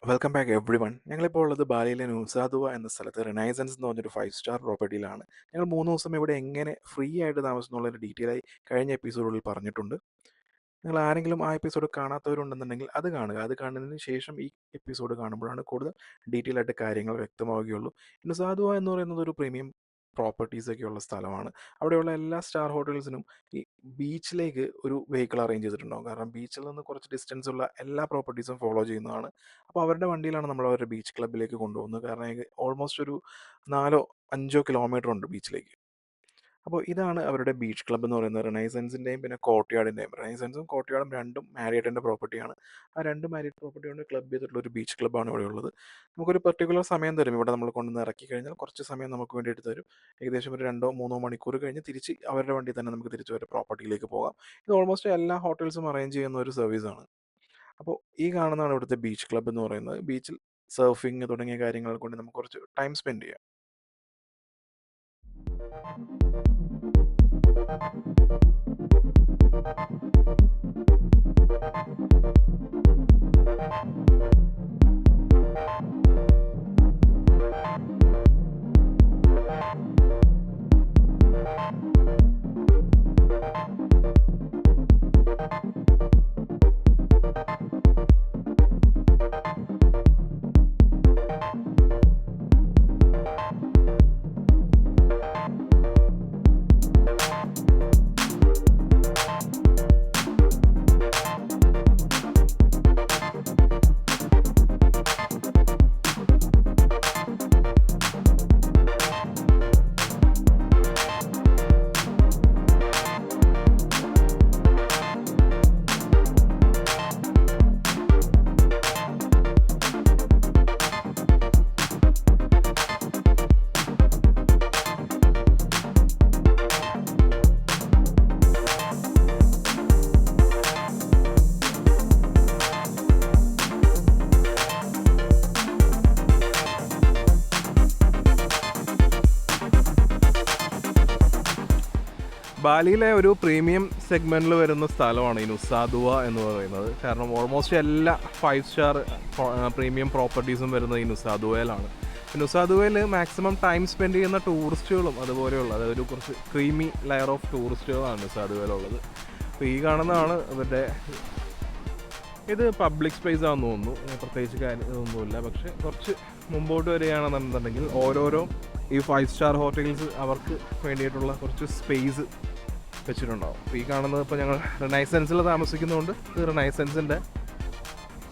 Welcome back every one. ഞങ്ങളിപ്പോൾ ഉള്ളത് ബാലിയിലെ നുസാദുവ എന്ന സ്ഥലത്ത് റിനൈസൻസ് എന്ന് പറഞ്ഞൊരു 5 സ്റ്റാർ പ്രോപ്പർട്ടിയിലാണ്. ഞങ്ങൾ 3 ദിവസം ഇവിടെ എങ്ങനെ ഫ്രീ ആയിട്ട് താമസിക്കുന്നുള്ളൊരു ഡീറ്റെയിൽ ആയി കഴിഞ്ഞ എപ്പിസോഡുകളിൽ പറഞ്ഞിട്ടുണ്ട്. നിങ്ങൾ ആരെങ്കിലും ആ എപ്പിസോഡ് കാണാത്തവരുണ്ടെന്നുണ്ടെങ്കിൽ അത് കാണുക. അത് കാണുന്നതിന് ശേഷം ഈ എപ്പിസോഡ് കാണുമ്പോഴാണ് കൂടുതൽ ഡീറ്റെയിൽ ആയിട്ട് കാര്യങ്ങൾ വ്യക്തമാവുകയുള്ളൂ. നുസാദുവ എന്ന് പറയുന്നത് ഒരു പ്രീമിയം പ്രോപ്പർട്ടീസ് ഒക്കെയുള്ള സ്ഥലമാണ്. അവിടെയുള്ള എല്ലാ സ്റ്റാർ ഹോട്ടൽസിനും ഈ ബീച്ചിലേക്ക് ഒരു വെഹിക്കിൾ അറേഞ്ച് ചെയ്തിട്ടുണ്ടാകും. കാരണം ബീച്ചിൽ നിന്ന് കുറച്ച് ഡിസ്റ്റൻസ് ഉള്ള എല്ലാ പ്രോപ്പർട്ടീസും ഫോളോ ചെയ്യുന്നതാണ്. അപ്പോൾ അവരുടെ വണ്ടിയിലാണ് നമ്മൾ അവരുടെ ബീച്ച് ക്ലബ്ബിലേക്ക് കൊണ്ടുപോകുന്നത്. കാരണം ഓൾമോസ്റ്റ് ഒരു 4-5 കിലോമീറ്റർ ഉണ്ട് ബീച്ചിലേക്ക്. അപ്പോൾ ഇതാണ് അവരുടെ ബീച്ച് ക്ലബ്ബ് എന്ന് പറയുന്നത്. റിനൈസൻസിൻ്റെയും പിന്നെ കോർട്ട്യാർഡിൻ്റെയും. റിനൈസൻസും കോർട്ട്യാർഡും രണ്ടും മാരിയറ്റിൻ്റെ പ്രോപ്പർട്ടിയാണ്. ആ രണ്ട് മാരിയറ്റ് പ്രോപ്പർട്ടി കൊണ്ട് ക്ലബ്ബ് ചെയ്തിട്ടുള്ള ഒരു ബീച്ച് ക്ലബ്ബാണ് ഇവിടെ ഉള്ളത്. നമുക്കൊരു പെർട്ടിക്കുലർ സമയം തരും. ഇവിടെ നമ്മൾ കൊണ്ടുവന്ന് ഇറക്കി കഴിഞ്ഞാൽ കുറച്ച് സമയം നമുക്ക് വേണ്ടിയിട്ട് തരും. ഏകദേശം ഒരു 2-3 മണിക്കൂർ കഴിഞ്ഞ് തിരിച്ച് അവരുടെ വണ്ടി തന്നെ നമുക്ക് തിരിച്ച് അവരുടെ പ്രോപ്പർട്ടിയിലേക്ക് പോകാം. ഇത് ഓൾമോസ്റ്റ് എല്ലാ ഹോട്ടൽസും അറേഞ്ച് ചെയ്യുന്ന ഒരു സർവീസാണ്. അപ്പോൾ ഈ കാണുന്നതാണ് ഇവിടുത്തെ ബീച്ച് ക്ലബ്ബ് എന്ന് പറയുന്നത്. ബീച്ചിൽ സർഫിങ് തുടങ്ങിയ കാര്യങ്ങൾ കൊണ്ട് നമുക്ക് കുറച്ച് ടൈം സ്പെൻഡ് ചെയ്യാം. ബാലിയിലെ ഒരു പ്രീമിയം സെഗ്മെൻറ്റിൽ വരുന്ന സ്ഥലമാണ് ഈ നുസാദുവ എന്ന് പറയുന്നത്. കാരണം ഓൾമോസ്റ്റ് എല്ലാ 5 സ്റ്റാർ പ്രീമിയം പ്രോപ്പർട്ടീസും വരുന്നത് ഈ നുസാദുവയിലാണ്. നുസാദുവയിൽ മാക്സിമം ടൈം സ്പെൻഡ് ചെയ്യുന്ന ടൂറിസ്റ്റുകളും അതുപോലെയുള്ള അതായത് ഒരു കുറച്ച് ക്രീമി ലെയർ ഓഫ് ടൂറിസ്റ്റുകളാണ് നുസാദുവയിലുള്ളത്. അപ്പോൾ ഈ കാണുന്നതാണ് ഇവരുടെ ഇത് പബ്ലിക് സ്പേസ് ആണെന്ന് തോന്നുന്നു. പ്രത്യേകിച്ച് കാര്യമൊന്നുമില്ല. പക്ഷേ കുറച്ച് മുമ്പോട്ട് വരികയാണെന്നുണ്ടെങ്കിൽ ഓരോരോ ഈ 5 സ്റ്റാർ ഹോട്ടൽസ് അവർക്ക് വേണ്ടിയിട്ടുള്ള കുറച്ച് സ്പേസ് വെച്ചിട്ടുണ്ടാവും. അപ്പോൾ ഈ കാണുന്നത് ഇപ്പോൾ ഞങ്ങൾ റിനൈസൻസിൽ താമസിക്കുന്നതുകൊണ്ട് ഇത് റിനൈസൻസിൻ്റെ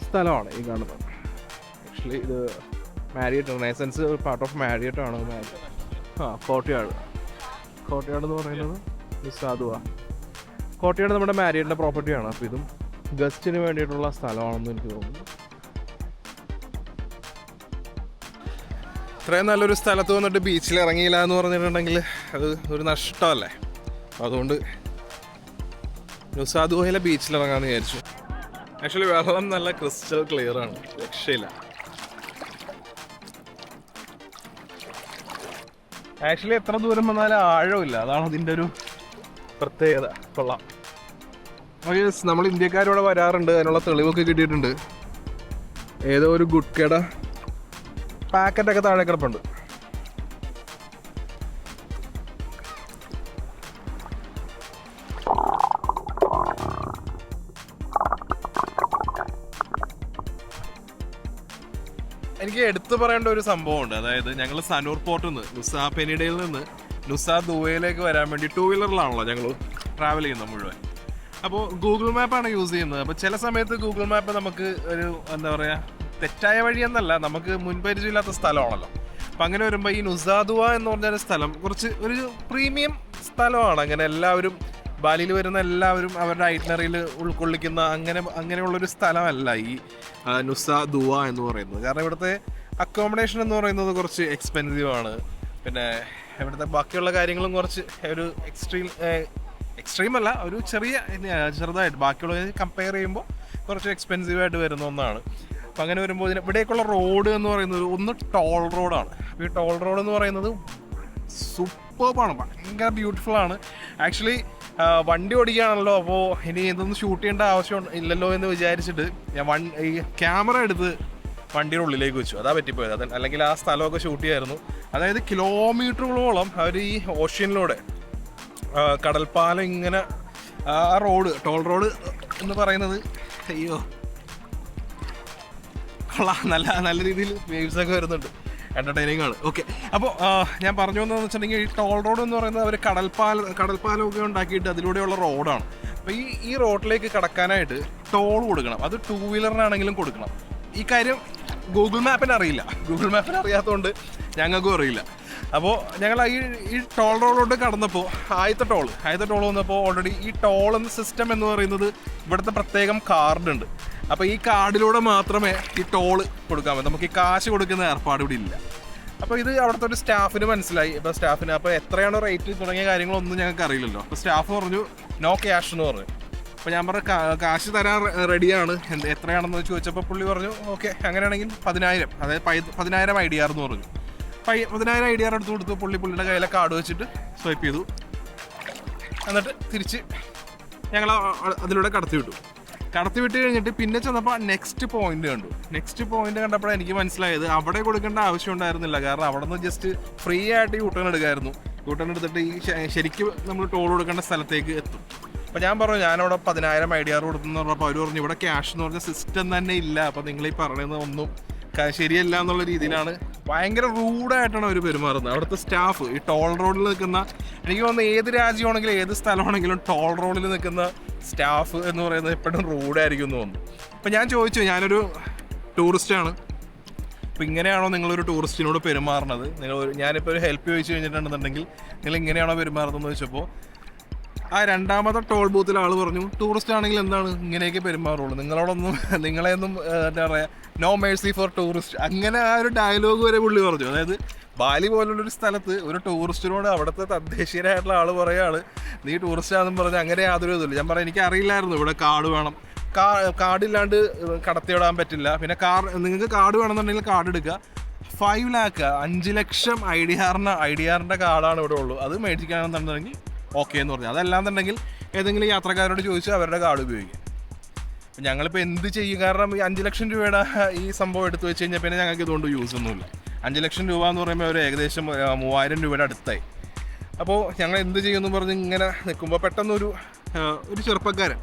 സ്ഥലമാണ് ഈ കാണുന്നത്. ആക്ച്വലി ഇത് മാരിയറ്റ് റിനൈസൻസ് പാർട്ട് ഓഫ് മാരിയറ്റാണ്. കോർട്ട്യാർഡ് എന്ന് പറയുന്നത് നുസാദുവ. കോർട്ട്യാർഡ് നമ്മുടെ മാരിയറ്റിൻ്റെ പ്രോപ്പർട്ടിയാണ്. അപ്പോൾ ഇതും ഗസ്റ്റിന് വേണ്ടിയിട്ടുള്ള സ്ഥലമാണെന്ന് എനിക്ക് തോന്നുന്നു. ഇത്രയും നല്ലൊരു സ്ഥലത്ത് വന്നിട്ട് ബീച്ചിൽ ഇറങ്ങിയില്ല എന്ന് പറഞ്ഞിട്ടുണ്ടെങ്കിൽ അത് ഒരു നഷ്ടമല്ലേ. അതുകൊണ്ട് നുസാദുവയിലെ ബീച്ചിൽ ഇറങ്ങാമെന്ന് വിചാരിച്ചു. ആക്ച്വലി വെള്ളം നല്ല ക്രിസ്റ്റൽ ക്ലിയർ ആണ്, രക്ഷയില്ല. ആക്ച്വലി എത്ര ദൂരം വന്നാലും ആഴമില്ല, അതാണ് അതിൻ്റെ ഒരു പ്രത്യേകത. കൊള്ളാം. നമ്മൾ ഇന്ത്യക്കാരിവിടെ വരാറുണ്ട്, അതിനുള്ള തെളിവൊക്കെ കിട്ടിയിട്ടുണ്ട്. ഏതോ ഒരു ഗുഡ്കയുടെ പാക്കറ്റൊക്കെ താഴെ കിടപ്പുണ്ട്. എനിക്ക് എടുത്തു പറയേണ്ട ഒരു സംഭവമുണ്ട്. അതായത് ഞങ്ങൾ സനൂർ പോർട്ടിൽ നിന്ന് നുസാ പെനിഡയിൽ നിന്ന് നുസാദുവയിലേക്ക് വരാൻ വേണ്ടി 2 വീലറിലാണല്ലോ ഞങ്ങൾ ട്രാവൽ ചെയ്യുന്നത് മുഴുവൻ. അപ്പോൾ ഗൂഗിൾ മാപ്പാണ് യൂസ് ചെയ്യുന്നത്. അപ്പോൾ ചില സമയത്ത് ഗൂഗിൾ മാപ്പ് നമുക്ക് ഒരു എന്താ പറയുക തെറ്റായ വഴിയെന്നല്ല, നമുക്ക് മുൻപരിചയമില്ലാത്ത സ്ഥലമാണല്ലോ. അപ്പം അങ്ങനെ വരുമ്പോൾ ഈ നുസാദുവ എന്ന് പറഞ്ഞൊരു സ്ഥലം കുറച്ച് ഒരു പ്രീമിയം സ്ഥലമാണ്. അങ്ങനെ എല്ലാവരും ബാലിയിൽ വരുന്ന എല്ലാവരും അവരുടെ ഐറ്റിനറിയിൽ ഉൾക്കൊള്ളിക്കുന്ന അങ്ങനെയുള്ളൊരു സ്ഥലമല്ല ഈ നുസാദുവ എന്ന് പറയുന്നത്. കാരണം ഇവിടുത്തെ അക്കോമഡേഷൻ എന്ന് പറയുന്നത് കുറച്ച് എക്സ്പെൻസീവ് ആണ്. പിന്നെ ഇവിടുത്തെ ബാക്കിയുള്ള കാര്യങ്ങളും കുറച്ച് ഒരു എക്സ്ട്രീം അല്ല, ഒരു ചെറുതായിട്ട് ബാക്കിയുള്ളവരെ കമ്പയർ ചെയ്യുമ്പോൾ കുറച്ച് എക്സ്പെൻസീവായിട്ട് വരുന്ന ഒന്നാണ്. അപ്പം അങ്ങനെ വരുമ്പോൾ ഇവിടേക്കുള്ള റോഡ് എന്ന് പറയുന്നത് ഒന്ന് ടോൾ റോഡാണ്. ഈ ടോൾ റോഡ് എന്ന് പറയുന്നത് സൂപ്പർബാണ്, ഭയങ്കര ബ്യൂട്ടിഫുൾ ആണ്. ആക്ച്വലി വണ്ടി ഓടിക്കുകയാണല്ലോ, അപ്പോൾ ഇനി ഇതൊന്നും ഷൂട്ട് ചെയ്യേണ്ട ആവശ്യം ഇല്ലല്ലോ എന്ന് വിചാരിച്ചിട്ട് ഞാൻ ഈ ക്യാമറ എടുത്ത് വണ്ടിയുടെ ഉള്ളിലേക്ക് വെച്ചു. അതാ പറ്റിപ്പോയത്. അത് അല്ലെങ്കിൽ ആ സ്ഥലമൊക്കെ ഷൂട്ട് ചെയ്യായിരുന്നു. അതായത് കിലോമീറ്ററുകളോളം അവർ ഈ ഓഷ്യനിലൂടെ കടൽപ്പാലം ഇങ്ങനെ ആ റോഡ്, ടോൾ റോഡ് എന്ന് പറയുന്നത്, അയ്യോ നല്ല നല്ല രീതിയിൽ വേവ്സൊക്കെ വരുന്നുണ്ട്, എൻ്റർടൈനിങ് ആണ്. ഓക്കെ, അപ്പോൾ ഞാൻ പറഞ്ഞു വന്നതെന്ന് വെച്ചിട്ടുണ്ടെങ്കിൽ ഈ ടോൾ റോഡ് എന്ന് പറയുന്നത് അവർ കടൽപ്പാലമൊക്കെ ഉണ്ടാക്കിയിട്ട് അതിലൂടെയുള്ള റോഡാണ്. അപ്പോൾ ഈ റോഡിലേക്ക് കടക്കാനായിട്ട് ടോൾ കൊടുക്കണം. അത് 2 വീലറിനാണെങ്കിലും കൊടുക്കണം. ഈ കാര്യം ഗൂഗിൾ മാപ്പിന് അറിയില്ല. ഗൂഗിൾ മാപ്പിന് അറിയാത്തതുകൊണ്ട് ഞങ്ങൾക്കും അറിയില്ല. അപ്പോൾ ഞങ്ങൾ ഈ ടോൾ റോഡിലോട്ട് കടന്നപ്പോൾ ആദ്യത്തെ ടോൾ വന്നപ്പോൾ ഓൾറെഡി ഈ ടോൾ എന്ന സിസ്റ്റം എന്ന് പറയുന്നത് ഇവിടുത്തെ പ്രത്യേകം കാർഡുണ്ട്. അപ്പോൾ ഈ കാർഡിലൂടെ മാത്രമേ ഈ ടോള് കൊടുക്കാൻ പറ്റും. നമുക്ക് ഈ കാശ് കൊടുക്കുന്ന ഏർപ്പാട് ഇവിടെ ഇല്ല. അപ്പോൾ ഇത് അവിടുത്തെ ഒരു സ്റ്റാഫിന് മനസ്സിലായി. അപ്പോൾ എത്രയാണോ റേറ്റ് തുടങ്ങിയ കാര്യങ്ങളൊന്നും ഞങ്ങൾക്ക് അറിയില്ലല്ലോ. അപ്പോൾ സ്റ്റാഫ് പറഞ്ഞു നോ ക്യാഷ് എന്ന് പറഞ്ഞു. അപ്പോൾ ഞാൻ പറഞ്ഞു കാശ് തരാൻ റെഡിയാണ്, എത്രയാണെന്ന് ചോദിച്ചപ്പോൾ പുള്ളി പറഞ്ഞു ഓക്കെ അങ്ങനെയാണെങ്കിൽ 10,000, അതായത് 10,000 IDR എന്ന് പറഞ്ഞു. 10,000 IDR എടുത്ത് കൊടുത്തു. പുള്ളിയുടെ കയ്യിലെ കാർഡ് വെച്ചിട്ട് സ്വൈപ്പ് ചെയ്തു. എന്നിട്ട് തിരിച്ച് ഞങ്ങൾ അതിലൂടെ കടത്തി വിട്ട് കഴിഞ്ഞിട്ട് പിന്നെ ചെന്നപ്പോൾ നെക്സ്റ്റ് പോയിന്റ് കണ്ടപ്പോഴാണ് എനിക്ക് മനസ്സിലായത് അവിടെ കൊടുക്കേണ്ട ആവശ്യം ഉണ്ടായിരുന്നില്ല. കാരണം അവിടെ നിന്ന് ജസ്റ്റ് ഫ്രീ ആയിട്ട് യൂട്ടേൺ എടുക്കായിരുന്നു. യൂട്ടേൺ എടുത്തിട്ട് ഈ ശരിക്കും നമ്മൾ ടോൾ കൊടുക്കേണ്ട സ്ഥലത്തേക്ക് എത്തും. അപ്പോൾ ഞാൻ പറഞ്ഞു ഞാനവിടെ 10,000 IDR കൊടുത്തെന്ന് പറഞ്ഞപ്പോൾ അവർ പറഞ്ഞു ഇവിടെ ക്യാഷ് എന്ന് പറഞ്ഞ സിസ്റ്റം തന്നെ ഇല്ല, അപ്പോൾ നിങ്ങൾ ഈ പറയുന്നത് ഒന്നും ശരിയല്ല എന്നുള്ള രീതിയിലാണ് ഭയങ്കര റൂഡായിട്ടാണ് അവർ പെരുമാറുന്നത്. അവിടുത്തെ സ്റ്റാഫ് ഈ ടോൾ റോഡിൽ നിൽക്കുന്ന, എനിക്ക് തോന്നുന്നു ഏത് രാജ്യമാണെങ്കിലും ഏത് സ്ഥലമാണെങ്കിലും ടോൾ റോഡിൽ നിൽക്കുന്ന സ്റ്റാഫ് എന്ന് പറയുന്നത് എപ്പോഴും റൂഡായിരിക്കും എന്ന് തോന്നുന്നു. അപ്പോൾ ഞാൻ ചോദിച്ചു, ഞാനൊരു ടൂറിസ്റ്റാണ്, അപ്പോൾ ഇങ്ങനെയാണോ നിങ്ങളൊരു ടൂറിസ്റ്റിനോട് പെരുമാറുന്നത്? ഞാനിപ്പോൾ ഒരു ഹെൽപ്പ് ചോദിച്ചു കഴിഞ്ഞിട്ടുണ്ടെന്നുണ്ടെങ്കിൽ നിങ്ങൾ ഇങ്ങനെയാണോ പെരുമാറുന്നതെന്ന് ചോദിച്ചപ്പോൾ ആ രണ്ടാമത്തെ ടോൾ ബൂത്തിൽ ആൾ പറഞ്ഞു ടൂറിസ്റ്റ് ആണെങ്കിൽ എന്താണ് ഇങ്ങനെയൊക്കെ പെരുമാറുള്ളൂ, നിങ്ങളെയൊന്നും എന്താ പറയുക നോ മേഴ്സി ഫോർ ടൂറിസ്റ്റ്, അങ്ങനെ ആ ഒരു ഡയലോഗ് വരെ പുള്ളി പറഞ്ഞു. അതായത് ബാലി പോലുള്ളൊരു സ്ഥലത്ത് ഒരു ടൂറിസ്റ്റിനോട് അവിടുത്തെ തദ്ദേശീയരായിട്ടുള്ള ആൾ പറയുകയാണ് നീ ടൂറിസ്റ്റാണെന്നും പറഞ്ഞ് അങ്ങനെ യാതൊരു ഇതില്ല. ഞാൻ പറയാം എനിക്ക് അറിയില്ലായിരുന്നു ഇവിടെ കാർഡ് വേണം, കാർഡില്ലാണ്ട് കടത്തിവിടാൻ പറ്റില്ല. പിന്നെ നിങ്ങൾക്ക് കാർഡ് വേണമെന്നുണ്ടെങ്കിൽ കാർഡ് എടുക്കുക. 5 lakh 5 ലക്ഷം IDR-ൻ്റെ കാർഡാണ് ഇവിടെ ഉള്ളൂ. അത് മേടിക്കാനെന്നുണ്ടെങ്കിൽ ഓക്കെ എന്ന് പറഞ്ഞു. അതല്ലാന്നുണ്ടെങ്കിൽ ഏതെങ്കിലും യാത്രക്കാരോട് ചോദിച്ച് അവരുടെ കാർഡ് ഉപയോഗിക്കും. അപ്പം ഞങ്ങളിപ്പോൾ എന്ത് ചെയ്യും? കാരണം ഈ 5 ലക്ഷം രൂപയുടെ ഈ സംഭവം എടുത്തു വെച്ച് കഴിഞ്ഞാൽ പിന്നെ ഞങ്ങൾക്ക് ഇതുകൊണ്ട് യൂസ് ഒന്നുമില്ല. 5 ലക്ഷം രൂപ എന്ന് പറയുമ്പോൾ ഒരു ഏകദേശം 3000 രൂപയുടെ അടുത്തായി. അപ്പോൾ ഞങ്ങൾ എന്ത് ചെയ്യുമെന്ന് പറഞ്ഞ് ഇങ്ങനെ നിൽക്കുമ്പോൾ പെട്ടെന്നൊരു ചെറുപ്പക്കാരൻ,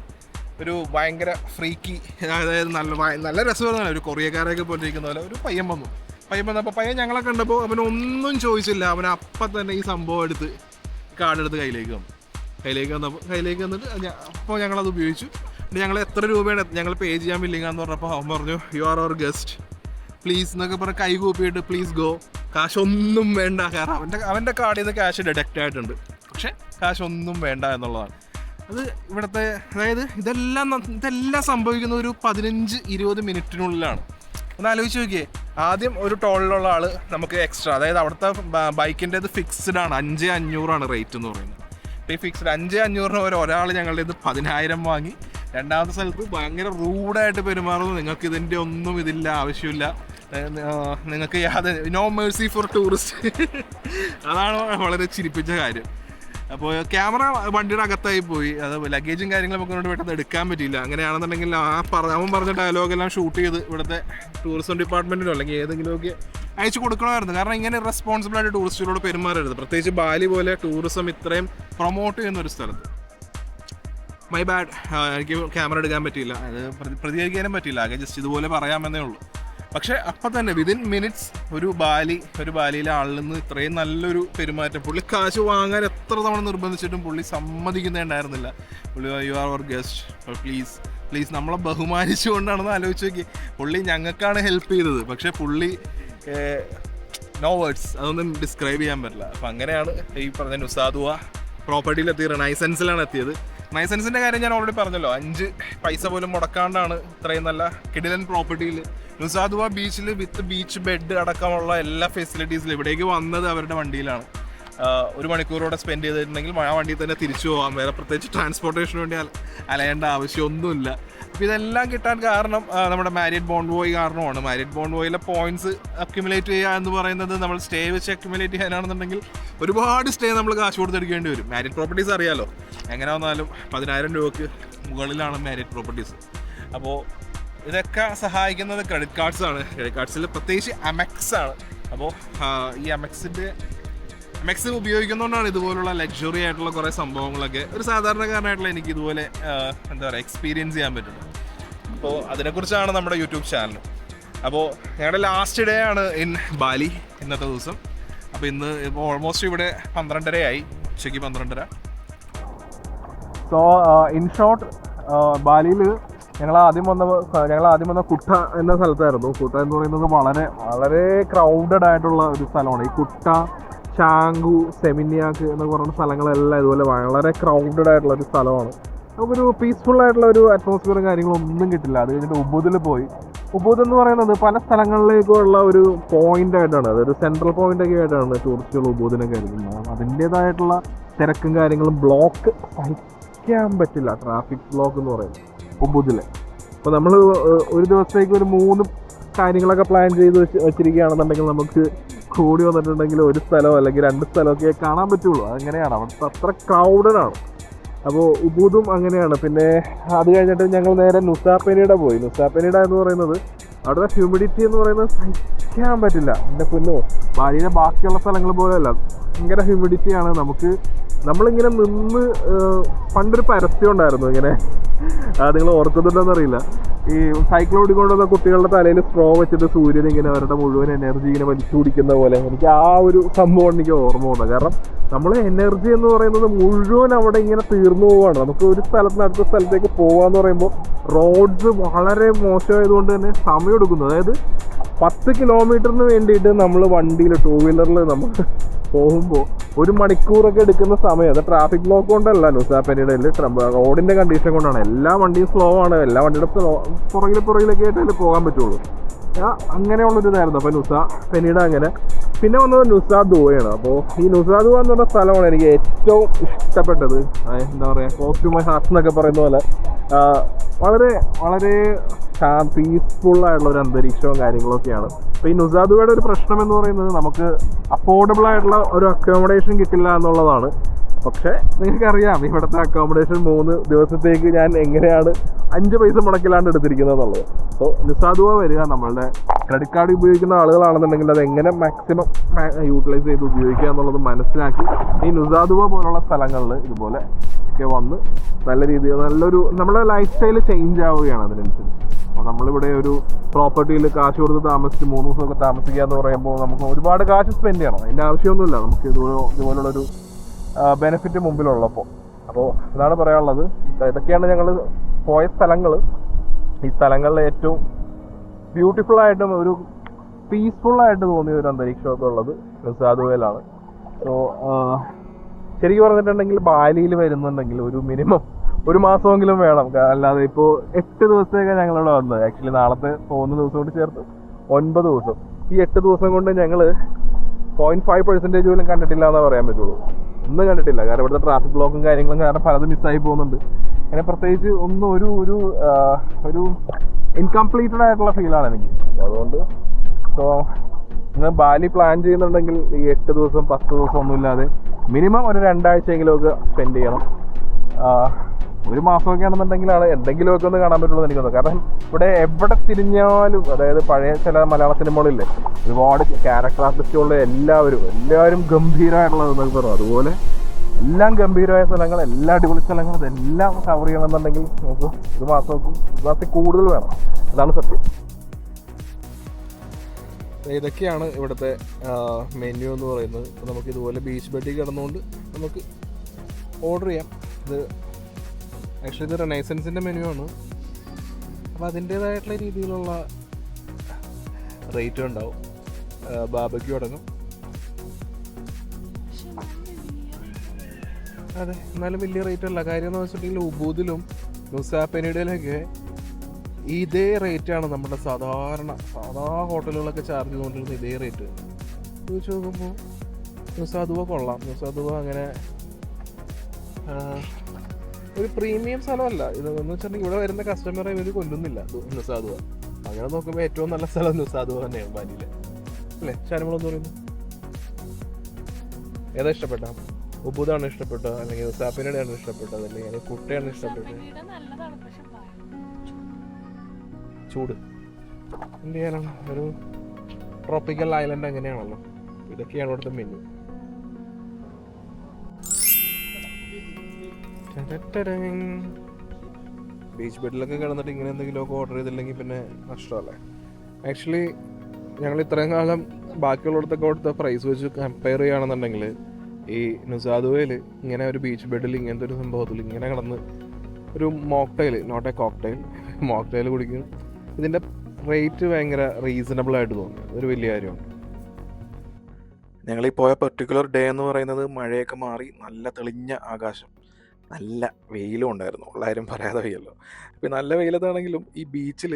ഒരു ഭയങ്കര ഫ്രീക്കി, അതായത് നല്ല രസമാണ്, ഒരു കൊറിയക്കാരൊക്കെ പോലെ ഇരിക്കുന്ന പോലെ ഒരു പയ്യൻ വന്നപ്പോൾ പയ്യൻ ഞങ്ങളെ കണ്ടപ്പോൾ അവനൊന്നും ചോദിച്ചില്ല, അവൻ അപ്പം തന്നെ ഈ സംഭവം എടുത്ത് കാർഡെടുത്ത് കയ്യിലേക്ക് വന്നിട്ട് അപ്പോൾ ഞങ്ങളത് ഉപയോഗിച്ചു. പിന്നെ ഞങ്ങൾ എത്ര രൂപയാണ് ഞങ്ങൾ പേ ചെയ്യാൻ വില്ലിങ്ങാന്ന് പറഞ്ഞപ്പോൾ അവൻ പറഞ്ഞു you are our guest please എന്നൊക്കെ പറഞ്ഞ് കൈ കൂപ്പിയിട്ട് പ്ലീസ് ഗോ, കാശൊന്നും വേണ്ട. കാരണം അവൻ്റെ കാർഡിൽ നിന്ന് ക്യാഷ് ഡിഡക്റ്റ് ആയിട്ടുണ്ട്, പക്ഷെ കാശൊന്നും വേണ്ട എന്നുള്ളതാണ്. അത് ഇവിടുത്തെ, അതായത് ഇതെല്ലാം സംഭവിക്കുന്ന ഒരു 15-20 മിനിറ്റിനുള്ളിലാണ്. ഒന്ന് ആലോചിച്ച് നോക്കിയേ. ആദ്യം ഒരു ടോളിലുള്ള ആൾ നമുക്ക് എക്സ്ട്രാ, അതായത് അവിടുത്തെ ബൈക്കിൻ്റെ ഇത് ഫിക്സ്ഡ് ആണ്, 5,500 റേറ്റ് എന്ന് പറയുന്നത്. അപ്പോൾ ഈ ഫിക്സ്ഡ് 5,500 ഒരാൾ ഞങ്ങളുടെ ഇത് 10,000 വാങ്ങി. രണ്ടാമത്തെ സ്ഥലത്ത് ഭയങ്കര റൂഡായിട്ട് പെരുമാറുന്നു. നിങ്ങൾക്ക് ഇതിൻ്റെ ഒന്നും ഇതില്ല, ആവശ്യമില്ല, നിങ്ങൾക്ക് നോ മേഴ്സി ഫോർ ടൂറിസ്റ്റ്. അതാണ് വളരെ ചിരിപ്പിച്ച കാര്യം. അപ്പോൾ ക്യാമറ വണ്ടിയുടെ അകത്തായി പോയി, അത് ലഗേജും കാര്യങ്ങളും നമുക്ക് കൊണ്ട് പെട്ടെന്ന് എടുക്കാൻ പറ്റിയില്ല. അങ്ങനെയാണെന്നുണ്ടെങ്കിൽ അവൻ പറഞ്ഞ ഡയലോഗെല്ലാം ഷൂട്ട് ചെയ്ത് ഇവിടുത്തെ ടൂറിസം ഡിപ്പാർട്ട്മെൻറ്റിനോ അല്ലെങ്കിൽ ഏതെങ്കിലുമൊക്കെ അയച്ചു കൊടുക്കണമായിരുന്നു. കാരണം ഇങ്ങനെ റെസ്പോൺസിബിളായിട്ട് ടൂറിസ്റ്റുകളോട് പെരുമാറരുത്, പ്രത്യേകിച്ച് ബാലി പോലെ ടൂറിസം ഇത്രയും പ്രൊമോട്ട് ചെയ്യുന്ന ഒരു സ്ഥലത്ത്. മൈ ബാഡ്, എനിക്ക് ക്യാമറ എടുക്കാൻ പറ്റിയില്ല, അത് പ്രതികരിക്കാനും പറ്റിയില്ല, ആകെ ജസ്റ്റ് ഇതുപോലെ പറയാമെന്നേ ഉള്ളൂ. പക്ഷേ അപ്പം തന്നെ വിതിൻ മിനിറ്റ്സ് ഒരു ബാലിയിലെ ആളിൽ നിന്ന് ഇത്രയും നല്ലൊരു പെരുമാറ്റം. പുള്ളി കാശ് വാങ്ങാൻ എത്ര തവണ നിർബന്ധിച്ചിട്ടും പുള്ളി സമ്മതിക്കുന്നുണ്ടായിരുന്നില്ല. പുള്ളി you are our guest please നമ്മളെ ബഹുമാനിച്ചുകൊണ്ടാണെന്ന് ആലോചിച്ച് നോക്കി. പുള്ളി ഞങ്ങൾക്കാണ് ഹെൽപ്പ് ചെയ്തത്, പക്ഷേ പുള്ളി നോ വേർഡ്സ്, അതൊന്നും ഡിസ്ക്രൈബ് ചെയ്യാൻ പറ്റില്ല. അപ്പം അങ്ങനെയാണ് ഈ പറഞ്ഞ നുസാദുവ പ്രോപ്പർട്ടിയിലെത്തി, റിനൈസൻസിലാണ് എത്തിയത്. റിനൈസൻസിൻ്റെ കാര്യം ഞാൻ ഓൾറെഡി പറഞ്ഞല്ലോ, 5 പൈസ പോലും മുടക്കാണ്ടാണ് ഇത്രയും നല്ല കിടിലൻ പ്രോപ്പർട്ടിയിൽ നുസാദുവ ബീച്ചിൽ വിത്ത് ബീച്ച് ബെഡ് അടക്കമുള്ള എല്ലാ ഫെസിലിറ്റീസിലും ഇവിടേക്ക് വന്നത് അവരുടെ വണ്ടിയിലാണ്. 1 മണിക്കൂറോടെ സ്പെൻഡ് ചെയ്തിട്ടുണ്ടെങ്കിൽ ആ വണ്ടിയിൽ തന്നെ തിരിച്ചു പോകാം, വേറെ പ്രത്യേകിച്ച് ട്രാൻസ്പോർട്ടേഷന് വേണ്ടി അലയേണ്ട ആവശ്യമൊന്നുമില്ല. അപ്പോൾ ഇതെല്ലാം കിട്ടാൻ കാരണം നമ്മുടെ മാരിയറ്റ് ബോൺവോയ് കാരണമാണ്. മാരിയറ്റ് ബോൺവോയിലെ പോയിന്റ്സ് അക്യുമുലേറ്റ് ചെയ്യുക എന്ന് പറയുന്നത് നമ്മൾ സ്റ്റേ വെച്ച് അക്യുമുലേറ്റ് ചെയ്യാനാണെന്നുണ്ടെങ്കിൽ ഒരുപാട് സ്റ്റേ നമ്മൾ കാശ് കൊടുത്തെടുക്കേണ്ടി വരും. മാരിയറ്റ് പ്രോപ്പർട്ടീസ് അറിയാലോ, എങ്ങനെ വന്നാലും 10,000 രൂപയ്ക്ക് മുകളിലാണ് മാരിയറ്റ് പ്രോപ്പർട്ടീസ്. അപ്പോൾ ഇതൊക്കെ സഹായിക്കുന്നത് ക്രെഡിറ്റ് കാർഡ്സ് ആണ്. ക്രെഡിറ്റ് കാർഡ്സിൽ പ്രത്യേകിച്ച് അമെക്സ് ആണ്. അപ്പോൾ ഈ അമെക്സ് ഉപയോഗിക്കുന്നതുകൊണ്ടാണ് ഇതുപോലുള്ള ലക്ഷറി ആയിട്ടുള്ള കുറേ സംഭവങ്ങളൊക്കെ ഒരു സാധാരണക്കാരനായിട്ടുള്ള എനിക്ക് ഇതുപോലെ എന്താ പറയുക എക്സ്പീരിയൻസ് ചെയ്യാൻ പറ്റുന്നത്. അപ്പോൾ അതിനെക്കുറിച്ചാണ് നമ്മുടെ യൂട്യൂബ് ചാനൽ. അപ്പോൾ ഞങ്ങളുടെ ലാസ്റ്റ് ഡേ ആണ് ഇൻ ബാലി ഇന്നത്തെ ദിവസം. അപ്പോൾ ഇന്ന് ഇപ്പോൾ ഓൾമോസ്റ്റ് ഇവിടെ 12:30 ഉച്ചയ്ക്ക് 12:30. സോ ഇൻ ഷോർട്ട് ബാലിയിൽ ഞങ്ങൾ ആദ്യം വന്ന കുട്ട എന്ന സ്ഥലത്തായിരുന്നു. കുട്ട എന്ന് പറയുന്നത് വളരെ വളരെ ക്രൗഡഡ് ആയിട്ടുള്ള ഒരു സ്ഥലമാണ്. ഈ കുട്ട, ചാങ്കു, സെമിനിയാക്ക് എന്നൊക്കെ പറയുന്ന സ്ഥലങ്ങളെല്ലാം ഇതുപോലെ വളരെ ക്രൗഡഡ് ആയിട്ടുള്ള ഒരു സ്ഥലമാണ്. നമുക്കൊരു പീസ്ഫുൾ ആയിട്ടുള്ള ഒരു അറ്റ്മോസ്ഫിയറും കാര്യങ്ങളൊന്നും കിട്ടില്ല. അത് കഴിഞ്ഞിട്ട് ഉബുദിൽ പോയി. ഉബുദ് എന്ന് പറയുന്നത് പല സ്ഥലങ്ങളിലേക്കുള്ള ഒരു പോയിന്റ് ആയിട്ടാണ്, അതൊരു സെൻട്രൽ പോയിന്റ് ഒക്കെ ആയിട്ടാണ് ടൂറിസ്റ്റുകൾ ഉബുദിനെ കരുതുന്നത്. അതിൻ്റേതായിട്ടുള്ള തിരക്കും കാര്യങ്ങളും, ബ്ലോക്ക് സഹിക്കാൻ പറ്റില്ല, ട്രാഫിക് ബ്ലോക്ക് എന്ന് പറയുന്നത് ഉബുദിൽ. അപ്പോൾ നമ്മൾ ഒരു ദിവസത്തേക്ക് ഒരു 3 കാര്യങ്ങളൊക്കെ പ്ലാൻ ചെയ്ത് വെച്ചിരിക്കുകയാണെന്നുണ്ടെങ്കിൽ നമുക്ക് കൂടി വന്നിട്ടുണ്ടെങ്കിൽ ഒരു സ്ഥലമോ അല്ലെങ്കിൽ 2 സ്ഥലമൊക്കെ കാണാൻ പറ്റുള്ളൂ. അങ്ങനെയാണ്, അവിടുത്തെ അത്ര ക്രൗഡഡാണ്. അപ്പോൾ ഉബുദും അങ്ങനെയാണ്. പിന്നെ അത് കഴിഞ്ഞിട്ട് ഞങ്ങൾ നേരെ നുസാപെനിഡ പോയി. നുസാപെനിഡ എന്ന് പറയുന്നത് അവിടുത്തെ ഹ്യൂമിഡിറ്റി എന്ന് പറയുന്നത് സഹിക്കാൻ പറ്റില്ല. എൻ്റെ പൊന്നോ, ബാലിയിലെ ബാക്കിയുള്ള സ്ഥലങ്ങൾ പോലെയല്ല, ഭയങ്കര ഹ്യൂമിഡിറ്റിയാണ്. നമ്മളിങ്ങനെ നിന്ന് പണ്ടൊരു പരസ്യം ഉണ്ടായിരുന്നു ഇങ്ങനെ, നിങ്ങൾ ഓർക്കുന്നുണ്ടോയെന്നറിയില്ല, ഈ സൈക്കിൾ ഓടിക്കൊണ്ടുവന്ന കുട്ടികളുടെ തലയിൽ സ്ട്രോ വെച്ചിട്ട് സൂര്യൻ ഇങ്ങനെ അവരുടെ മുഴുവൻ എനർജി ഇങ്ങനെ വലിച്ചു കുടിക്കുന്ന പോലെ. എനിക്ക് ആ ഒരു സംഭവം എനിക്ക് ഓർമ്മ വന്നത്. കാരണം നമ്മൾ എനർജി എന്ന് പറയുന്നത് മുഴുവൻ അവിടെ ഇങ്ങനെ തീർന്നു പോവുകയാണ്. നമുക്ക് ഒരു സ്ഥലത്ത് നിന്ന് അടുത്ത സ്ഥലത്തേക്ക് പോകാന്ന് പറയുമ്പോൾ റോഡ്സ് വളരെ മോശമായതുകൊണ്ട് തന്നെ സമയം എടുക്കുന്നു. അതായത് 10 കിലോമീറ്ററിന് വേണ്ടിയിട്ട് നമ്മൾ വണ്ടിയിൽ 2 വീലറിൽ നമ്മൾ പോകുമ്പോൾ 1 മണിക്കൂറൊക്കെ എടുക്കുന്ന സമയം. അത് ട്രാഫിക് ബ്ലോക്ക് കൊണ്ടല്ല, നുസാപെനിഡയിൽ റോഡിൻ്റെ കണ്ടീഷൻ കൊണ്ടാണ്. എല്ലാ വണ്ടിയും സ്ലോ ആണ്, എല്ലാ വണ്ടിയുടെ പുറകിലൊക്കെ ആയിട്ടല്ലേ പോകാൻ പറ്റുള്ളൂ. അങ്ങനെയുള്ളൊരു ഇതായിരുന്നു. അപ്പോൾ നുസാപെനിഡ അങ്ങനെ. പിന്നെ വന്നത് നുസാദുവയാണ്. അപ്പോൾ ഈ നുസാദുവ എന്ന് പറഞ്ഞ സ്ഥലമാണ് എനിക്ക് ഏറ്റവും ഇഷ്ടപ്പെട്ടത്. എന്താ പറയുക, ക്ലോസ് ടു മൈ ഹാർട്ട് എന്നൊക്കെ പറയുന്ന പോലെ വളരെ വളരെ പീസ്ഫുള്ളായിട്ടുള്ള ഒരു അന്തരീക്ഷവും കാര്യങ്ങളൊക്കെയാണ്. അപ്പോൾ ഈ നുസാദുവയുടെ ഒരു പ്രശ്നം എന്ന് പറയുന്നത് നമുക്ക് അഫോർഡബിൾ ആയിട്ടുള്ള ഒരു അക്കോമഡേഷൻ കിട്ടില്ല എന്നുള്ളതാണ്. പക്ഷേ നിങ്ങൾക്കറിയാം ഇവിടുത്തെ അക്കോമഡേഷൻ 3 ദിവസത്തേക്ക് ഞാൻ എങ്ങനെയാണ് 5 പൈസ മുടക്കിലാണ്ട് എടുത്തിരിക്കുന്നത് എന്നുള്ളത്. സോ നുസാദുവ വരിക, നമ്മളുടെ ക്രെഡിറ്റ് കാർഡ് ഉപയോഗിക്കുന്ന ആളുകളാണെന്നുണ്ടെങ്കിൽ അത് എങ്ങനെ മാക്സിമം യൂട്ടിലൈസ് ചെയ്ത് ഉപയോഗിക്കുക എന്നുള്ളത് മനസ്സിലാക്കി ഈ നുസാദുവ പോലുള്ള സ്ഥലങ്ങളിൽ ഇതുപോലെ ഒക്കെ വന്ന് നല്ല രീതിയിൽ നമ്മുടെ ലൈഫ് സ്റ്റൈൽ ചേഞ്ച് ആവുകയാണ് അതിനനുസരിച്ച്. അപ്പോൾ നമ്മളിവിടെ ഒരു പ്രോപ്പർട്ടിയിൽ കാശ് കൊടുത്ത് താമസിച്ച് 3 ദിവസമൊക്കെ താമസിക്കുക എന്ന് പറയുമ്പോൾ നമുക്ക് ഒരുപാട് കാശ് സ്പെൻഡ് ചെയ്യണം. അതിൻ്റെ ആവശ്യമൊന്നുമില്ല, നമുക്ക് ഇതുപോലുള്ളൊരു ബെനിഫിറ്റ് മുമ്പിലുള്ളപ്പോൾ. അപ്പോൾ ഇതാണ് പറയാനുള്ളത്. ഇതൊക്കെയാണ് ഞങ്ങൾ പോയ സ്ഥലങ്ങൾ. ഈ സ്ഥലങ്ങളിൽ ഏറ്റവും ബ്യൂട്ടിഫുള്ളായിട്ടും ഒരു പീസ്ഫുള്ളായിട്ട് തോന്നിയ ഒരു അന്തരീക്ഷമൊക്കെ ഉള്ളത് നുസാദുവയിലാണ്. സോ ശരിക്കും പറഞ്ഞിട്ടുണ്ടെങ്കിൽ ബാലിയിൽ വരുന്നുണ്ടെങ്കിൽ ഒരു മിനിമം 1 മാസമെങ്കിലും വേണം. അല്ലാതെ ഇപ്പോൾ 8 ദിവസത്തേക്കാണ് ഞങ്ങളിവിടെ വന്നത്. ആക്ച്വലി നാളത്തെ പോകുന്ന ദിവസം കൊണ്ട് ചേർത്ത് 9 ദിവസം. ഈ 8 ദിവസം കൊണ്ട് ഞങ്ങൾ 0.5% പോലും കണ്ടിട്ടില്ല എന്നേ പറയാൻ പറ്റുള്ളൂ. ഒന്നും കണ്ടിട്ടില്ല. കാരണം ഇവിടുത്തെ ട്രാഫിക് ബ്ലോക്കും കാര്യങ്ങളും കാരണം പലതും മിസ്സായി പോകുന്നുണ്ട്. അങ്ങനെ പ്രത്യേകിച്ച് ഒന്നും ഒരു ഇൻകംപ്ലീറ്റഡ് ആയിട്ടുള്ള ഫീലാണ് എനിക്ക്. അതുകൊണ്ട് സോ നിങ്ങൾ ബാലി പ്ലാൻ ചെയ്യുന്നുണ്ടെങ്കിൽ ഈ 8 ദിവസം 10 ദിവസം ഒന്നുമില്ലാതെ മിനിമം ഒരു 2 ആഴ്ചയെങ്കിലുമൊക്കെ സ്പെൻഡ് ചെയ്യണം. 1 മാസമൊക്കെ ആണെന്നുണ്ടെങ്കിലാണ് എന്തെങ്കിലുമൊക്കെ ഒന്ന് കാണാൻ പറ്റുള്ളൂ എനിക്ക് തോന്നുന്നത്. കാരണം ഇവിടെ എവിടെ തിരിഞ്ഞാലും, അതായത് പഴയ ചില മലയാള സിനിമകളില്ലേ, ഒരുപാട് ക്യാരക്ടർ ആർട്ടിസ്റ്റുകളുടെ എല്ലാവരും ഗംഭീരമായിട്ടുള്ളതെന്നൊക്കെ പറഞ്ഞു. അതുപോലെ എല്ലാം ഗംഭീരമായ സ്ഥലങ്ങൾ, എല്ലാ അടിപൊളി സ്ഥലങ്ങൾ, ഇതെല്ലാം കവർ ചെയ്യണമെന്നുണ്ടെങ്കിൽ നമുക്ക് 1 മാസത്തിൽ കൂടുതൽ വേണം. അതാണ് സത്യം. ഇതൊക്കെയാണ് ഇവിടുത്തെ മെനു എന്ന് പറയുന്നത്. ഇപ്പോൾ നമുക്ക് ഇതുപോലെ ബീച്ച് ബെഡിൽ കിടന്നുകൊണ്ട് നമുക്ക് ഓർഡർ ചെയ്യാം. ഇത് ആക്ച്വലി ഇത് റെനൈസൻസിൻ്റെ മെനു ആണ്. അപ്പോൾ അതിൻ്റേതായിട്ടുള്ള രീതിയിലുള്ള റേറ്റും ഉണ്ടാവും. ബാർബക്യൂ അടങ്ങും. അതെ, എന്നാലും വലിയ റേറ്റ് അല്ല. കാര്യം എന്ന് വെച്ചിട്ടുണ്ടെങ്കിൽ ഉബുദിലും നുസാപെനിഡയിലൊക്കെ ഇതേ റേറ്റാണ് നമ്മുടെ സാധാ ഹോട്ടലുകളൊക്കെ ചാർജ് ചെയ്തുകൊണ്ടിരുന്ന ഇതേ റേറ്റ് ചോദിച്ചു നോക്കുമ്പോൾ നുസാദുവ കൊള്ളാം. നുസാദുവ അങ്ങനെ ഒരു പ്രീമിയം സ്ഥലമല്ല ഇത് എന്ന് വെച്ചിട്ടുണ്ടെങ്കിൽ ഇവിടെ വരുന്ന കസ്റ്റമറെ ഇവർ കൊല്ലുന്നില്ല നുസാദുവ. അങ്ങനെ നോക്കുമ്പോൾ ഏറ്റവും നല്ല സ്ഥലം നുസാദുവ തന്നെയാണ് ബാലിയിലെ, അല്ലേ? ഷാനിമോളെന്ന് പറയുന്നു. ഏതാ ഇഷ്ടപ്പെട്ട? ഉബുദാണ് ഇഷ്ടപ്പെട്ടത്, അല്ലെങ്കിൽ നുസാപെനിഡയാണ് ഇഷ്ടപ്പെട്ടത്, അല്ലെങ്കിൽ കുട്ടയാണ് ഇഷ്ടപ്പെട്ടത്? ചൂട്. എന്ത് ചെയ്യാനാണ്, ഒരു ട്രോപ്പിക്കൽ ഐലൻഡ് അങ്ങനെയാണല്ലോ. ഇതൊക്കെയാണ് ഇവിടുത്തെ മെനു. ബീച്ച് ബെഡിലൊക്കെ കിടന്നിട്ട് ഇങ്ങനെ എന്തെങ്കിലുമൊക്കെ ഓർഡർ ചെയ്തില്ലെങ്കിൽ പിന്നെ നഷ്ടമല്ലേ. ആക്ച്വലി ഞങ്ങൾ ഇത്രയും കാലം ബാക്കിയുള്ളിടത്തൊക്കെ കൊടുത്ത പ്രൈസ് വെച്ച് കമ്പയർ ചെയ്യുകയാണെന്നുണ്ടെങ്കിൽ ഈ നുസാദുവയിൽ ഇങ്ങനെ ഒരു ബീച്ച് ബെഡിൽ ഇങ്ങനത്തെ ഒരു സംഭവത്തിൽ ഇങ്ങനെ കിടന്ന് ഒരു mocktail, not a cocktail, mocktail കുടിക്കും. ഇതിൻ്റെ റേറ്റ് ഭയങ്കര റീസണബിൾ ആയിട്ട് തോന്നി. ഒരു വലിയ കാര്യമാണ്. ഞങ്ങളീ പോയ പെർട്ടിക്കുലർ ഡേ എന്ന് പറയുന്നത് മഴയൊക്കെ മാറി നല്ല തെളിഞ്ഞ ആകാശം, നല്ല വെയിലും ഉണ്ടായിരുന്നു. ഉള്ള കാര്യം പറയാതെ വയ്യല്ലോ. അപ്പോൾ നല്ല വെയിലത്താണെങ്കിലും ഈ ബീച്ചിൽ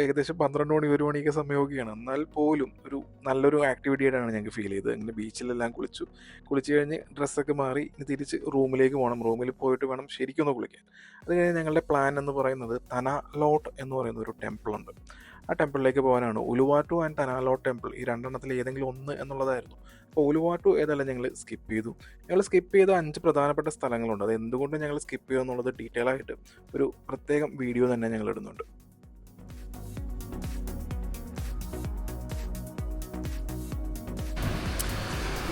ഏകദേശം 12 മണി 1 മണിയൊക്കെ സമയമൊക്കെയാണ്. എന്നാൽ പോലും ഒരു നല്ലൊരു ആക്ടിവിറ്റി ആയിട്ടാണ് ഞങ്ങൾക്ക് ഫീൽ ചെയ്തത്. അങ്ങനെ ബീച്ചിലെല്ലാം കുളിച്ച് കഴിഞ്ഞ് ഡ്രസ്സൊക്കെ മാറി ഇനി തിരിച്ച് റൂമിലേക്ക് പോകണം. റൂമിൽ പോയിട്ട് വേണം ശരിക്കും ഒന്ന് കുളിക്കാൻ. അത് കഴിഞ്ഞ് ഞങ്ങളുടെ പ്ലാൻ എന്ന് പറയുന്നത് തനാലോട്ട് എന്ന് പറയുന്ന ഒരു ടെമ്പിളുണ്ട്. ആ ടെമ്പിളിലേക്ക് പോകാനാണ്. ഉലുവാട്ടു ആൻഡ് തനാലോട്ട് ടെമ്പിൾ, ഈ രണ്ടെണ്ണത്തിൽ ഏതെങ്കിലും ഒന്ന് എന്നുള്ളതായിരുന്നു. അപ്പോൾ ഉലുവാട്ടു ഏതായാലും ഞങ്ങൾ സ്കിപ്പ് ചെയ്തു. ഞങ്ങൾ സ്കിപ്പ് ചെയ്ത 5 പ്രധാനപ്പെട്ട സ്ഥലങ്ങളുണ്ട്. അത് എന്തുകൊണ്ട് ഞങ്ങൾ സ്കിപ്പ് ചെയ്തു എന്നുള്ളത് ഡീറ്റെയിൽ ആയിട്ട് ഒരു പ്രത്യേകം വീഡിയോ തന്നെ ഞങ്ങൾ ഇടുന്നുണ്ട്.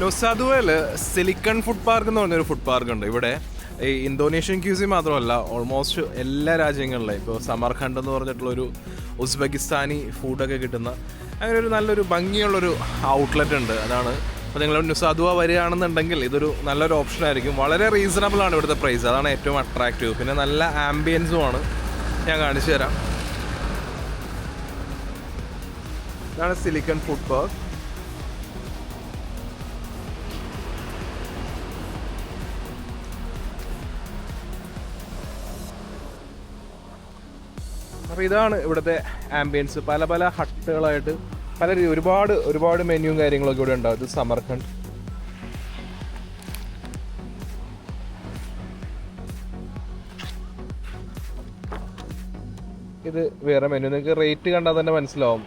നുസാദുവയിൽ സിലിക്കൺ ഫുഡ് പാർക്ക് എന്ന് പറഞ്ഞൊരു ഫുഡ് പാർക്ക് ഉണ്ട്. ഇവിടെ ഈ ഇന്തോനേഷ്യൻ ക്യൂസി മാത്രമല്ല, ഓൾമോസ്റ്റ് എല്ലാ രാജ്യങ്ങളിലെയും, ഇപ്പോൾ സമർഖണ്ഡ് എന്ന് പറഞ്ഞിട്ടുള്ളൊരു ഉസ്ബെക്കിസ്ഥാനി ഫുഡൊക്കെ കിട്ടുന്ന അങ്ങനെ ഒരു നല്ലൊരു ഭംഗിയുള്ളൊരു ഔട്ട്ലെറ്റ് ഉണ്ട്. അതാണ്. അപ്പോൾ നിങ്ങൾ നുസാദുവ വരികയാണെന്നുണ്ടെങ്കിൽ ഇതൊരു നല്ലൊരു ഓപ്ഷൻ ആയിരിക്കും. വളരെ റീസണബിൾ ആണ് ഇവിടുത്തെ പ്രൈസ്, അതാണ് ഏറ്റവും അട്രാക്റ്റീവ്. പിന്നെ നല്ല ആംബിയൻസും ആണ്. ഞാൻ കാണിച്ചു തരാം. ഇതാണ് സിലിക്കൺ ഫുഡ് പാർക്ക്. അപ്പോൾ ഇതാണ് ഇവിടുത്തെ ആംബിയൻസ്. പല പല ഹട്ടുകളായിട്ട് ഒരുപാട് മെനുവും കാര്യങ്ങളൊക്കെ ഇവിടെ ഉണ്ടാവും. ഇത് സമർഖണ്ഡ്. ഇത് വേറെ മെനു. നിങ്ങൾക്ക് റേറ്റ് കണ്ടാൽ തന്നെ മനസ്സിലാവും.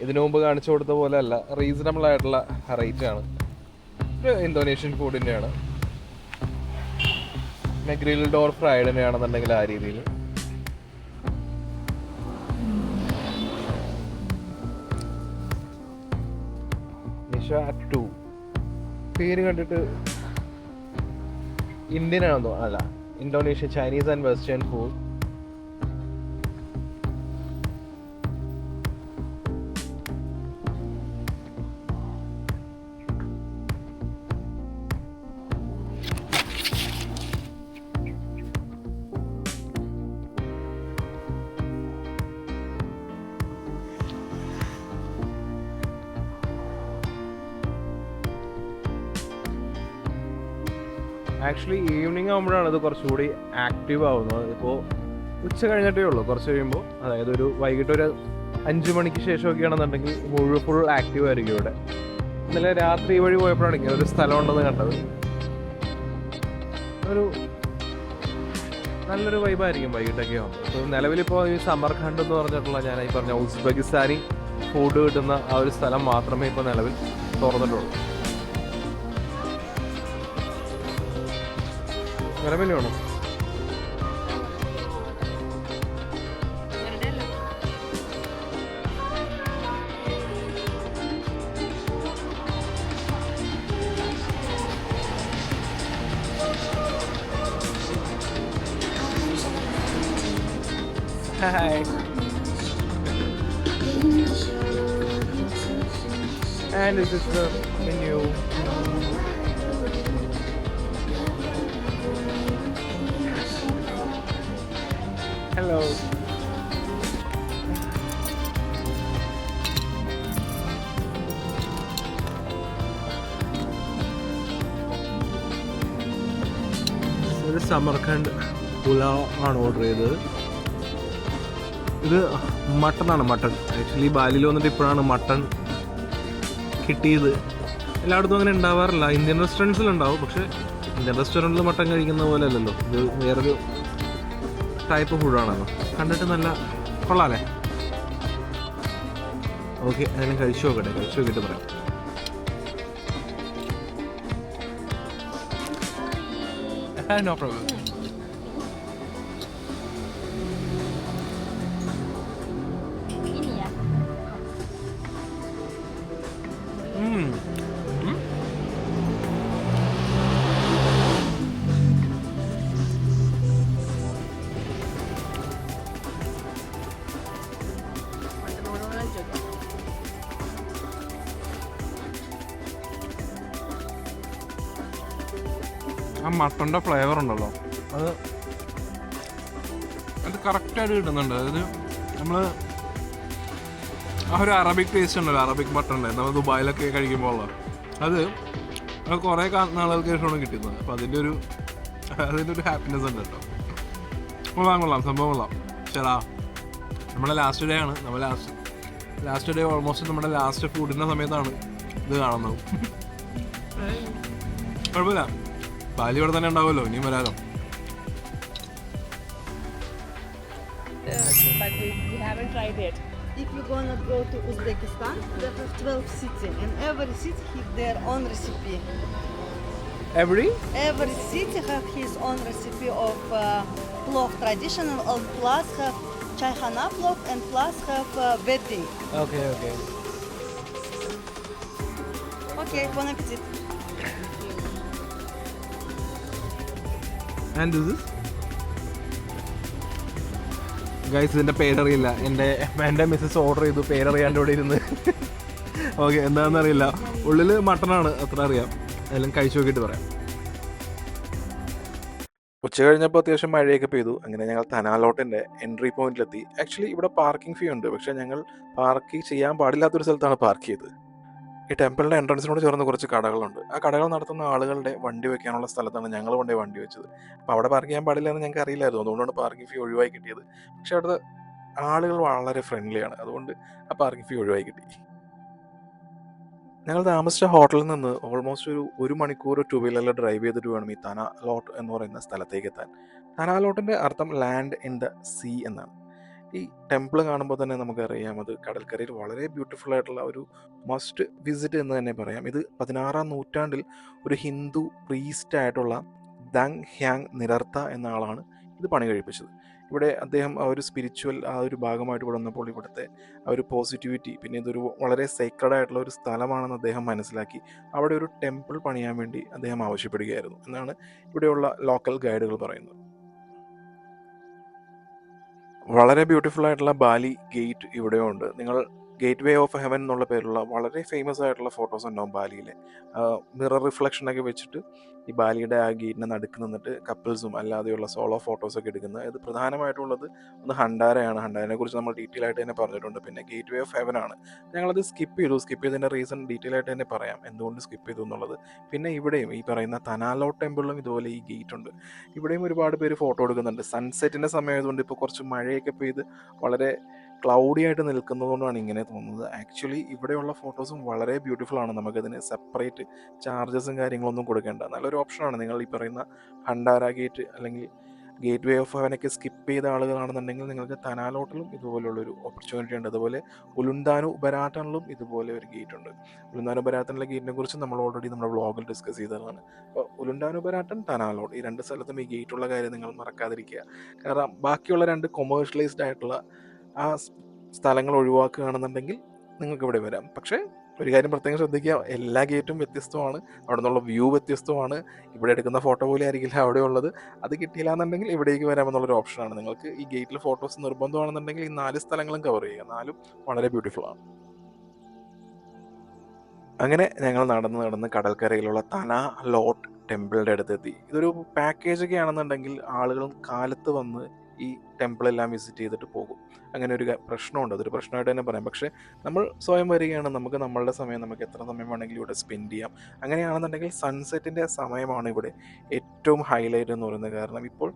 ഇതിനു മുമ്പ് കാണിച്ചു കൊടുത്ത പോലെ അല്ല, റീസണബിൾ ആയിട്ടുള്ള റേറ്റ് ആണ്. ഇത് ഇന്തോനേഷ്യൻ ഫുഡിൻ്റെയാണ്. പിന്നെ ഗ്രിൽഡ് ഓർ ഫ്രൈഡ് ആണെന്നുണ്ടെങ്കിൽ ആ രീതിയിൽ. പേര് കണ്ടിട്ട് ഇന്ത്യൻ ആണെന്നോ? അല്ല, Indonesian, Chinese and western food. Actually evening ആകുമ്പോഴാണ് ഇത് കുറച്ചുകൂടി ആക്റ്റീവ് ആവുന്നത്. ഇപ്പോൾ ഉച്ച കഴിഞ്ഞിട്ടേ ഉള്ളൂ. കുറച്ച് കഴിയുമ്പോൾ, അതായത് ഒരു വൈകിട്ട് ഒരു 5 മണിക്ക് ശേഷമൊക്കെ ആണെന്നുണ്ടെങ്കിൽ ഫുൾ ആക്റ്റീവ് ആയിരിക്കും ഇവിടെ. ഇന്നലെ രാത്രി വഴി പോയപ്പോഴാണ് ഇങ്ങനെ ഒരു സ്ഥലം ഉണ്ടെന്ന് കണ്ടത്. ഒരു നല്ലൊരു വൈബായിരിക്കും വൈകിട്ടൊക്കെ ആകുമ്പോൾ. ഇപ്പോൾ നിലവിലിപ്പോൾ ഈ സമർഖണ്ഡ് എന്ന് പറഞ്ഞിട്ടുള്ള, ഞാൻ ഈ പറഞ്ഞ ഉസ്ബെക്കിസ്ഥാനി ഫുഡ് കിട്ടുന്ന ആ ഒരു സ്ഥലം മാത്രമേ ഇപ്പോൾ നിലവിൽ തുറന്നിട്ടുള്ളൂ. വേണോ? Hi. And this is the menu. Hello. ഒരു സമർഖണ്ഡ് പുലാവ് ആണ് ഓർഡർ ചെയ്തത്. ഇത് മട്ടനാണ്. മട്ടൺ ആക്ച്വലി ബാലിയിൽ വന്നിട്ട് ഇപ്പോഴാണ് മട്ടൺ കിട്ടിയത്. എല്ലായിടത്തും അങ്ങനെ ഉണ്ടാവാറില്ല. ഇന്ത്യൻ റെസ്റ്റോറൻറ്റ്സിലുണ്ടാവും, പക്ഷേ ഇന്ത്യൻ റെസ്റ്റോറൻറ്റിൽ മട്ടൺ കഴിക്കുന്ന പോലെ അല്ലല്ലോ. ഇത് വേറൊരു ടൈപ്പ് ഫുഡാണല്ലോ. കണ്ടിട്ട് നല്ല കൊള്ളാല്ലേ? ഓക്കെ, അതിനെ കഴിച്ചു നോക്കിയിട്ട് പറയാം. No problem. ഉം. ഉം. ആ മട്ടൻ്റെ ഫ്ലേവർ ഉണ്ടല്ലോ, അത് കറക്റ്റായിട്ട് കിട്ടുന്നുണ്ട്. അതായത് നമ്മൾ ആ ഒരു അറബിക് ടേസ്റ്റ് ഉണ്ടല്ലോ, അറബിക് മട്ടൻ്റെ നമ്മൾ ദുബായിലൊക്കെ കഴിക്കുമ്പോൾ ഉള്ള അത് കുറേ നാളുകൾക്ക് ശേഷമാണ് കിട്ടുന്നത്. അപ്പോൾ അതിൻ്റെ ഒരു ഹാപ്പിനെസ് ഉണ്ട് കേട്ടോ. കൊള്ളാം സംഭവം കൊള്ളാം. ചേടാ, നമ്മുടെ ലാസ്റ്റ് ഡേ ആണ്. നമ്മൾ ലാസ്റ്റ് ഡേ ഓൾമോസ്റ്റ് നമ്മുടെ ലാസ്റ്റ് ഫുഡിൻ്റെ സമയത്താണ് ഇത് കാണുന്നത്. കുഴപ്പമില്ല, ബാലി ഇവിടെ തന്നെ ഉണ്ടാവുമല്ലോ, ഇനിയും വരാലോ. But we haven't tried yet. If you're gonna go to Uzbekistan, they have 12 cities, and every city have their own recipe. Every City have his own recipe of plov traditional, and plus have chaykhana plov, and plus have wedding. okay. Okay, bon appetit. And this is guys, ഇതിൻ്റെ പേരറിയില്ല. എൻ്റെ Mrs order ചെയ്തു, പേരറിയാണ്ട് ഇവിടെ ഇരുന്ന്. Okay, എന്താണെന്ന് അറിയില്ല. ഉള്ളിൽ മട്ടനാണ്, അത്ര അറിയാം. എല്ലാം കഴിച്ചു നോക്കിയിട്ട് പറയാം. ഉച്ച കഴിഞ്ഞപ്പോൾ അത്യാവശ്യം മഴയൊക്കെ പെയ്തു. അങ്ങനെ ഞങ്ങൾ തനാലോട്ടിൻ്റെ എൻട്രി പോയിന്റിലെത്തി. ആക്ച്വലി ഇവിടെ പാർക്കിംഗ് ഫീ ഉണ്ട്, പക്ഷേ ഞങ്ങൾ പാർക്ക് ചെയ്യാൻ പാടില്ലാത്തൊരു സ്ഥലത്താണ് പാർക്ക് ചെയ്തത്. ഈ ടെമ്പിളിൻ്റെ എൻട്രൻസിനോട് ചേർന്ന് കുറച്ച് കടകളുണ്ട്. ആ കടകൾ നടത്തുന്ന ആളുകളുടെ വണ്ടി വെക്കാനുള്ള സ്ഥലത്താണ് ഞങ്ങൾ കൊണ്ടുപോയി വണ്ടി വെച്ചത്. അപ്പോൾ അവിടെ പാർക്ക് ചെയ്യാൻ പാടില്ല എന്ന് ഞങ്ങൾക്ക് അറിയില്ലായിരുന്നു. അതുകൊണ്ടാണ് പാർക്കിംഗ് ഫീ ഒഴിവായി കിട്ടിയത്. പക്ഷേ അവിടുത്തെ ആളുകൾ വളരെ ഫ്രണ്ട്ലിയാണ്, അതുകൊണ്ട് ആ പാർക്കിംഗ് ഫീ ഒഴിവായി കിട്ടി. ഞങ്ങൾ താമസിച്ച ഹോട്ടലിൽ നിന്ന് ഓൾമോസ്റ്റ് ഒരു മണിക്കൂർ ടു വീലറിൽ ഡ്രൈവ് ചെയ്തിട്ട് വേണം ഈ തനാലോട്ട് എന്ന് പറയുന്ന സ്ഥലത്തേക്ക് എത്താൻ. തനാലോട്ടിൻ്റെ അർത്ഥം ലാൻഡ് ഇൻ ദ സീ എന്നാണ്. ഈ ടെമ്പിൾ കാണുമ്പോൾ തന്നെ നമുക്കറിയാം അത് കടൽക്കരയിൽ വളരെ ബ്യൂട്ടിഫുൾ ആയിട്ടുള്ള ഒരു മസ്റ്റ് വിസിറ്റ് എന്ന് തന്നെ പറയാം. ഇത് 16-ാം നൂറ്റാണ്ടിൽ ഒരു ഹിന്ദു പ്രീസ്റ്റ് ആയിട്ടുള്ള ദങ് ഹ്യാങ് നിരർത്ത എന്ന ആളാണ് ഇത് പണി കഴിപ്പിച്ചത്. ഇവിടെ അദ്ദേഹം ആ ഒരു സ്പിരിച്വൽ ആ ഒരു ഭാഗമായിട്ട് ഇവിടെ വന്നപ്പോൾ ഇവിടുത്തെ ആ ഒരു പോസിറ്റിവിറ്റി, പിന്നെ ഇതൊരു വളരെ സേക്രഡ് ആയിട്ടുള്ള ഒരു സ്ഥലമാണെന്ന് അദ്ദേഹം മനസ്സിലാക്കി അവിടെ ഒരു ടെമ്പിൾ പണിയാൻ വേണ്ടി അദ്ദേഹം ആവശ്യപ്പെടുകയായിരുന്നു എന്നാണ് ഇവിടെയുള്ള ലോക്കൽ ഗൈഡുകൾ പറയുന്നത്. വളരെ ബ്യൂട്ടിഫുൾ ആയിട്ടുള്ള ബാലി ഗേറ്റ് ഇവിടെയുണ്ട്. നിങ്ങൾ ഗേറ്റ് വേ ഓഫ് ഹെവൻ എന്നുള്ള പേരുള്ള വളരെ ഫേമസ് ആയിട്ടുള്ള ഫോട്ടോസ് ഉണ്ടാവും ബാലിയിലെ. മിറർ റിഫ്ലക്ഷനൊക്കെ വെച്ചിട്ട് ഈ ബാലിയുടെ ആ ഗേറ്റിനെ നടുക്ക് നിന്നിട്ട് കപ്പിൾസും അല്ലാതെയുള്ള സോളോ ഫോട്ടോസൊക്കെ എടുക്കുന്നത്. ഇത് പ്രധാനമായിട്ടുള്ളത് ഒന്ന് ഹണ്ടാരയാണ്. ഹണ്ടാരനെ കുറിച്ച് നമ്മൾ ഡീറ്റെയിൽ ആയിട്ട് തന്നെ പറഞ്ഞിട്ടുണ്ട്. പിന്നെ ഗേറ്റ് വേ ഓഫ് ഹെവൻ ആണ്. ഞങ്ങളത് സ്കിപ്പ് ചെയ്തതിൻ്റെ റീസൺ ഡീറ്റെയിൽ ആയിട്ട് തന്നെ പറയാം, എന്തുകൊണ്ട് സ്കിപ്പ് ചെയ്തു എന്നുള്ളത്. പിന്നെ ഇവിടെയും ഈ പറയുന്ന തനാലോട്ട് ടെമ്പിളിലും ഇതുപോലെ ഈ ഗേറ്റ് ഉണ്ട്. ഇവിടെയും ഒരുപാട് പേര് ഫോട്ടോ എടുക്കുന്നുണ്ട്. സൺസെറ്റിൻ്റെ സമയമായതുകൊണ്ട് ഇപ്പോൾ കുറച്ച് മഴയൊക്കെ പെയ്ത് വളരെ ക്ലൗഡി ആയിട്ട് നിൽക്കുന്നതുകൊണ്ടാണ് ഇങ്ങനെ തോന്നുന്നത്. ആക്ച്വലി ഇവിടെയുള്ള ഫോട്ടോസും വളരെ ബ്യൂട്ടിഫുൾ ആണ്. നമുക്കതിന് സെപ്പറേറ്റ് ചാർജസും കാര്യങ്ങളൊന്നും കൊടുക്കേണ്ട നല്ലൊരു ഓപ്ഷനാണ്. നിങ്ങൾ ഈ പറയുന്ന ഹണ്ടാര ഗേറ്റ് അല്ലെങ്കിൽ ഗേറ്റ് വേ ഓഫ് ഹെവനൊക്കെ സ്കിപ്പ് ചെയ്ത ആളുകളാണെന്നുണ്ടെങ്കിൽ നിങ്ങൾക്ക് തനാലോട്ടിലും ഇതുപോലുള്ളൊരു ഓപ്പർച്യൂണിറ്റി ഉണ്ട്. അതുപോലെ ഉലുന്താനു ബരാറ്റനിലും ഇതുപോലെ ഒരു ഗേറ്റ് ഉണ്ട്. ഉലുന്താനു ബരാറ്റനിലെ ഗേറ്റിനെ കുറിച്ച് നമ്മൾ ഓൾറെഡി നമ്മുടെ വ്ളോഗിൽ ഡിസ്കസ് ചെയ്തതാണ്. അപ്പോൾ ഉലുന്താനു ബരാറ്റൻ, തനാലോട്ട് ഈ രണ്ട് സ്ഥലത്തും ഈ ഗേറ്റുള്ള കാര്യം നിങ്ങൾ മറക്കാതിരിക്കുക. കാരണം ബാക്കിയുള്ള രണ്ട് കൊമേഴ്ഷ്യലൈസ്ഡ് ആയിട്ടുള്ള ആ സ്ഥലങ്ങൾ ഒഴിവാക്കുകയാണെന്നുണ്ടെങ്കിൽ നിങ്ങൾക്ക് ഇവിടെ വരാം. പക്ഷേ ഒരു കാര്യം പ്രത്യേകം ശ്രദ്ധിക്കുക, എല്ലാ ഗേറ്റും വ്യത്യസ്തമാണ്, അവിടെ നിന്നുള്ള വ്യൂ വ്യത്യസ്തമാണ്. ഇവിടെ എടുക്കുന്ന ഫോട്ടോ പോലെ ആയിരിക്കില്ല അവിടെ ഉള്ളത്. അത് കിട്ടിയില്ല എന്നുണ്ടെങ്കിൽ ഇവിടേക്ക് വരാമെന്നുള്ളൊരു ഓപ്ഷനാണ്. നിങ്ങൾക്ക് ഈ ഗേറ്റിൽ ഫോട്ടോസ് നിർബന്ധമാണെന്നുണ്ടെങ്കിൽ ഈ 4 സ്ഥലങ്ങളും കവർ ചെയ്യുക. 4ഉം വളരെ ബ്യൂട്ടിഫുൾ ആണ്. അങ്ങനെ ഞങ്ങൾ നടന്ന് കടൽക്കരയിലുള്ള തനാലോട്ട് ടെമ്പിളിൻ്റെ അടുത്തെത്തി. ഇതൊരു പാക്കേജൊക്കെ ആണെന്നുണ്ടെങ്കിൽ ആളുകൾ കാലത്ത് വന്ന് ഈ ടെമ്പിളെല്ലാം വിസിറ്റ് ചെയ്തിട്ട് പോകും. അങ്ങനെ ഒരു പ്രശ്നമുണ്ട്, അതൊരു പ്രശ്നമായിട്ട് തന്നെ പറയാം. പക്ഷേ നമ്മൾ സ്വയം വരികയാണ്, നമുക്ക് നമ്മളുടെ സമയം നമുക്ക് എത്ര സമയം വേണമെങ്കിലും ഇവിടെ സ്പെൻഡ് ചെയ്യാം. അങ്ങനെയാണെന്നുണ്ടെങ്കിൽ സൺസെറ്റിൻ്റെ സമയമാണ് ഇവിടെ ഏറ്റവും ഹൈലൈറ്റ് എന്ന് പറയുന്നത്. കാരണം ഇപ്പോൾ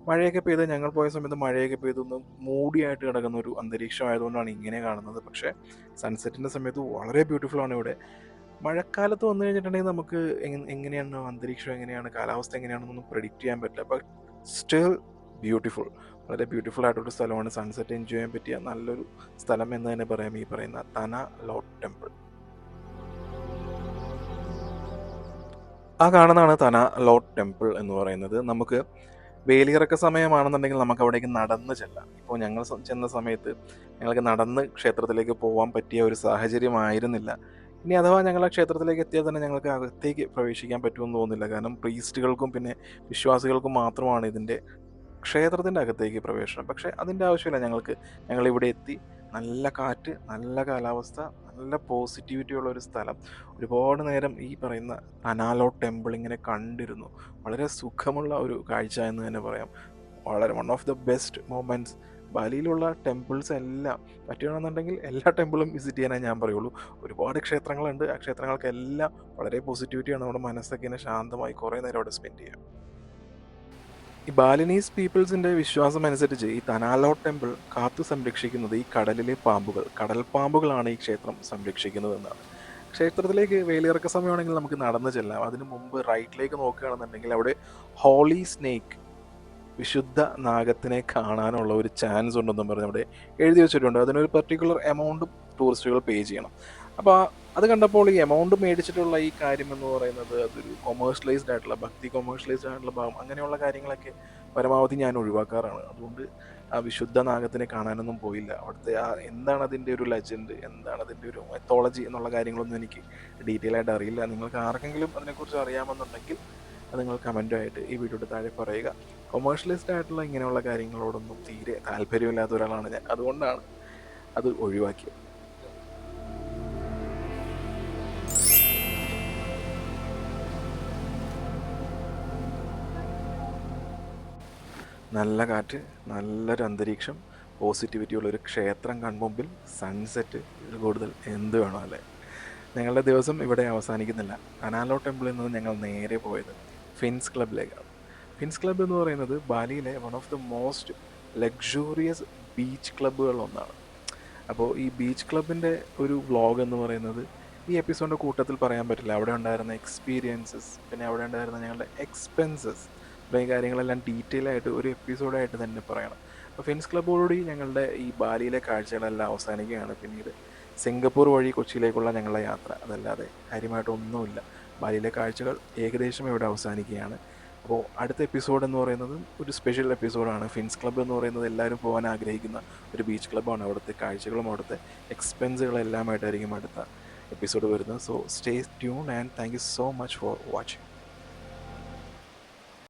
മഴയൊക്കെ പെയ്ത്, ഞങ്ങൾ പോയ സമയത്ത് മഴയൊക്കെ പെയ്തൊന്ന് മൂടിയായിട്ട് കിടക്കുന്ന ഒരു അന്തരീക്ഷമായതുകൊണ്ടാണ് ഇങ്ങനെ കാണുന്നത്. പക്ഷേ സൺസെറ്റിൻ്റെ സമയത്ത് വളരെ ബ്യൂട്ടിഫുള്ളാണ് ഇവിടെ. മഴക്കാലത്ത് വന്നു കഴിഞ്ഞിട്ടുണ്ടെങ്കിൽ നമുക്ക് എങ്ങനെയാണ് അന്തരീക്ഷം, എങ്ങനെയാണ് കാലാവസ്ഥ, എങ്ങനെയാണെന്നൊന്നും പ്രെഡിക്റ്റ് ചെയ്യാൻ പറ്റില്ല. ബട്ട് സ്റ്റിൽ ബ്യൂട്ടിഫുൾ, വളരെ ബ്യൂട്ടിഫുൾ ആയിട്ടൊരു സ്ഥലമാണ്. സൺസെറ്റ് എൻജോയ് ചെയ്യാൻ പറ്റിയ നല്ലൊരു സ്ഥലം എന്ന് തന്നെ പറയാം ഈ പറയുന്ന തനാലോട്ട് ടെമ്പിൾ. ആ കാണുന്നതാണ് തനാലോട്ട് ടെമ്പിൾ എന്ന് പറയുന്നത്. നമുക്ക് വേലിയിറക്ക സമയമാണെന്നുണ്ടെങ്കിൽ നമുക്ക് അവിടേക്ക് നടന്ന് ചെല്ലാം. ഇപ്പോൾ ഞങ്ങൾ ചെന്ന സമയത്ത് ഞങ്ങൾക്ക് നടന്ന് ക്ഷേത്രത്തിലേക്ക് പോകാൻ പറ്റിയ ഒരു സാഹചര്യമായിരുന്നില്ല. ഇനി അഥവാ ഞങ്ങൾ ആ ക്ഷേത്രത്തിലേക്ക് എത്തിയാൽ തന്നെ ഞങ്ങൾക്ക് അകത്തേക്ക് പ്രവേശിക്കാൻ പറ്റുമെന്ന് തോന്നുന്നില്ല. കാരണം പ്രീസ്റ്റുകൾക്കും പിന്നെ വിശ്വാസികൾക്കും മാത്രമാണ് ഇതിൻ്റെ ക്ഷേത്രത്തിൻ്റെ അകത്തേക്ക് പ്രവേശനം. പക്ഷേ അതിൻ്റെ ആവശ്യമില്ല ഞങ്ങൾക്ക്. ഞങ്ങളിവിടെ എത്തി, നല്ല കാറ്റ്, നല്ല കാലാവസ്ഥ, നല്ല പോസിറ്റിവിറ്റി ഉള്ള ഒരു സ്ഥലം. ഒരുപാട് നേരം ഈ പറയുന്ന അനാലോ ടെമ്പിൾ ഇങ്ങനെ കണ്ടിരുന്നു. വളരെ സുഖമുള്ള ഒരു കാഴ്ച എന്ന് തന്നെ പറയാം. വളരെ one of the best moments. ബാലിയിലുള്ള ടെമ്പിൾസ് എല്ലാം പറ്റുകയാണെന്നുണ്ടെങ്കിൽ എല്ലാ ടെമ്പിളും വിസിറ്റ് ചെയ്യാനേ ഞാൻ പറയുള്ളൂ. ഒരുപാട് ക്ഷേത്രങ്ങളുണ്ട്. ആ ക്ഷേത്രങ്ങൾക്കെല്ലാം വളരെ പോസിറ്റിവിറ്റിയാണ്. നമ്മുടെ മനസ്സൊക്കെ ഇങ്ങനെ ശാന്തമായി കുറേ നേരം അവിടെ സ്പെൻഡ് ചെയ്യാം. ഈ ബാലിനീസ് പീപ്പിൾസിൻ്റെ വിശ്വാസം അനുസരിച്ച് ഈ തനാലോ ടെമ്പിൾ കാത്തു സംരക്ഷിക്കുന്നത് ഈ കടലിലെ പാമ്പുകൾ, കടൽ പാമ്പുകളാണ് ഈ ക്ഷേത്രം സംരക്ഷിക്കുന്നതെന്നാണ്. ക്ഷേത്രത്തിലേക്ക് വേലിയിറക്ക സമയമാണെങ്കിൽ നമുക്ക് നടന്നു ചെല്ലാം. അതിന് മുമ്പ് റൈറ്റിലേക്ക് നോക്കുകയാണെന്നുണ്ടെങ്കിൽ അവിടെ ഹോളി സ്നേക്ക്, വിശുദ്ധ നാഗത്തിനെ കാണാനുള്ള ഒരു ചാൻസ് ഉണ്ടെന്നും പറഞ്ഞ് അവിടെ എഴുതി വെച്ചിട്ടുണ്ട്. അതിനൊരു പർട്ടിക്കുലർ എമൗണ്ട് ടൂറിസ്റ്റുകൾ പേ ചെയ്യണം. അപ്പോൾ അത് കണ്ടപ്പോൾ ഈ എമൗണ്ട് മേടിച്ചിട്ടുള്ള ഈ കാര്യം എന്ന് പറയുന്നത് അതൊരു കൊമേഴ്ഷ്യലൈസ്ഡ് ആയിട്ടുള്ള, ഭക്തി കൊമേഴ്ഷ്യലൈസ്ഡ് ആയിട്ടുള്ള ഭാഗം, അങ്ങനെയുള്ള കാര്യങ്ങളൊക്കെ പരമാവധി ഞാൻ ഒഴിവാക്കാറാണ്. അതുകൊണ്ട് ആ വിശുദ്ധ നാഗത്തിനെ കാണാനൊന്നും പോയില്ല. അവിടുത്തെ ആ എന്താണ് അതിൻ്റെ ഒരു ലെജൻഡ്, എന്താണ് അതിൻ്റെ ഒരു മെത്തോളജി എന്നുള്ള കാര്യങ്ങളൊന്നും എനിക്ക് ഡീറ്റെയിൽ ആയിട്ട് അറിയില്ല. നിങ്ങൾക്ക് ആർക്കെങ്കിലും അതിനെക്കുറിച്ച് അറിയാമെന്നുണ്ടെങ്കിൽ അത് നിങ്ങൾ കമൻറ്റുമായിട്ട് ഈ വീഡിയോയുടെ താഴെ പറയുക. കൊമേഴ്ഷ്യലിസ്റ്റ് ആയിട്ടുള്ള ഇങ്ങനെയുള്ള കാര്യങ്ങളോടൊന്നും തീരെ താല്പര്യമില്ലാത്ത ഒരാളാണ് ഞാൻ. അതുകൊണ്ടാണ് അത് ഒഴിവാക്കിയത്. നല്ല കാറ്റ്, നല്ലൊരു അന്തരീക്ഷം, പോസിറ്റിവിറ്റി ഉള്ളൊരു ക്ഷേത്രം കൺമുമ്പിൽ, സൺസെറ്റ്, ഇതിൽ കൂടുതൽ എന്ത് വേണം അല്ലേ? ഞങ്ങളുടെ ദിവസം ഇവിടെ അവസാനിക്കുന്നില്ല. അനാലോ ടെമ്പിളിൽ നിന്ന് ഞങ്ങൾ നേരെ പോയത് ഫിൻസ് ക്ലബിലേക്കാണ്. ഫിൻസ് ക്ലബ്ബ് എന്ന് പറയുന്നത് ബാലിയിലെ one of the most luxurious beach ക്ലബ്ബുകളിലൊന്നാണ്. അപ്പോൾ ഈ ബീച്ച് ക്ലബിൻ്റെ ഒരു വ്ളോഗ് എന്ന് പറയുന്നത് ഈ എപ്പിസോഡിൻ്റെ കൂട്ടത്തിൽ പറയാൻ പറ്റില്ല. അവിടെ ഉണ്ടായിരുന്ന എക്സ്പീരിയൻസസ്, പിന്നെ അവിടെ ഉണ്ടായിരുന്ന ഞങ്ങളുടെ എക്സ്പെൻസസ്, ഇത്രയും കാര്യങ്ങളെല്ലാം ഡീറ്റെയിൽ ആയിട്ട് ഒരു എപ്പിസോഡായിട്ട് തന്നെ പറയണം. അപ്പോൾ ഫിൻസ് ക്ലബ്ബോടുകൂടി ഞങ്ങളുടെ ഈ ബാലിയിലെ കാഴ്ചകളെല്ലാം അവസാനിക്കുകയാണ്. പിന്നീട് സിംഗപ്പൂർ വഴി കൊച്ചിയിലേക്കുള്ള ഞങ്ങളുടെ യാത്ര, അതല്ലാതെ കാര്യമായിട്ടൊന്നുമില്ല. ബാലിയിലെ കാഴ്ചകൾ ഏകദേശം ഇവിടെ അവസാനിക്കുകയാണ്. അപ്പോൾ അടുത്ത എപ്പിസോഡ് എന്ന് പറയുന്നത് ഒരു സ്പെഷ്യൽ എപ്പിസോഡാണ്. ഫിൻസ് ക്ലബ്ബ് എന്ന് പറയുന്നത് എല്ലാവരും പോകാൻ ആഗ്രഹിക്കുന്ന ഒരു ബീച്ച് ക്ലബ്ബാണ്. അവിടുത്തെ കാഴ്ചകളും അവിടുത്തെ എക്സ്പെൻസുകളെല്ലാമായിട്ടായിരിക്കും അടുത്ത എപ്പിസോഡ് വരുന്നത്. So stay tune and thank you so much for watching.